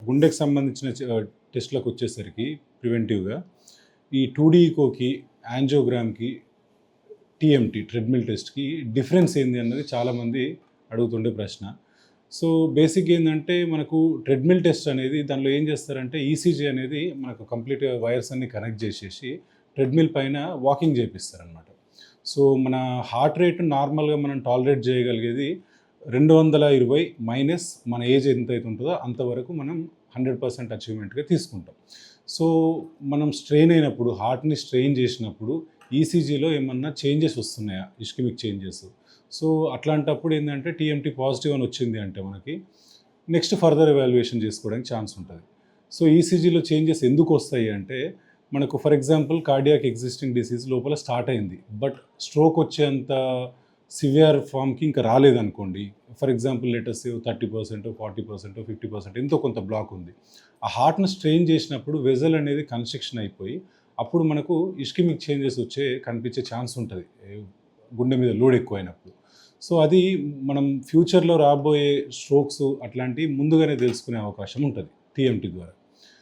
గుండెకి సంబంధించిన టెస్ట్‌లకు వచ్చేసరికి ప్రివెంటివ్‌గా ఈ 2D ఈకోకి, యాంజియోగ్రామ్‌కి, టీఎంటీ ట్రెడ్మిల్ టెస్ట్‌కి డిఫరెన్స్ ఏంది అన్నది చాలామంది అడుగుతుండే ప్రశ్న. సో, బేసిక్‌గా ఏందంటే మనకు ట్రెడ్మిల్ టెస్ట్ అనేది దానిలో ఏం చేస్తారంటే ఈసీజీ అనేది మనకు కంప్లీట్‌గా వైర్స్ అన్నీ కనెక్ట్ చేసేసి ట్రెడ్మిల్ పైన వాకింగ్ చేపిస్తారనమాట. సో, మన హార్ట్ రేట్ నార్మల్‌గా మనం టాలరేట్ చేయగలిగేది 220 మైనస్ మన ఏజ్ ఎంతైతే ఉంటుందో అంతవరకు మనం 100% అచీవ్‌మెంట్‌గా తీసుకుంటాం. సో, మనం స్ట్రెయిన్ అయినప్పుడు హార్ట్‌ని స్ట్రెయిన్ చేసినప్పుడు ఈసీజీలో ఏమన్నా చేంజెస్ వస్తున్నాయా? Ischaemic changes. సో, అట్లాంటప్పుడు ఏందంటే టీఎంటీ పాజిటివ్ అని వచ్చింది అంటే మనకి నెక్స్ట్ ఫర్దర్ ఎవాల్యుయేషన్ చేసుకోవడానికి ఛాన్స్ ఉంటుంది. సో, ఈసీజీలో చేంజెస్ ఎందుకు వస్తాయి అంటే మనకు for example cardiac existing disease లోపల స్టార్ట్ అయింది. బట్ స్ట్రోక్ వచ్చేంత సివియర్ ఫామ్‌కి ఇంకా రాలేదనుకోండి. ఫర్ ఎగ్జాంపుల్ లెట్ అస్ సే 30%, 40%, 50% ఎంతో కొంత బ్లాక్ ఉంది. ఆ హార్ట్‌ని స్ట్రెయిన్ చేసినప్పుడు వెసల్ అనేది కన్స్ట్రిక్షన్ అయిపోయి అప్పుడు మనకు ఇస్కెమిక్ చేంజెస్ కనిపించే ఛాన్స్ ఉంటది. గుండె మీద లోడ్ ఎక్కువైనప్పుడు. సో, అది మనం ఫ్యూచర్‌లో రాబోయే స్ట్రోక్స్ అట్లాంటివి ముందుగానే తెలుసుకునే అవకాశం ఉంటది టీఎంటీ ద్వారా.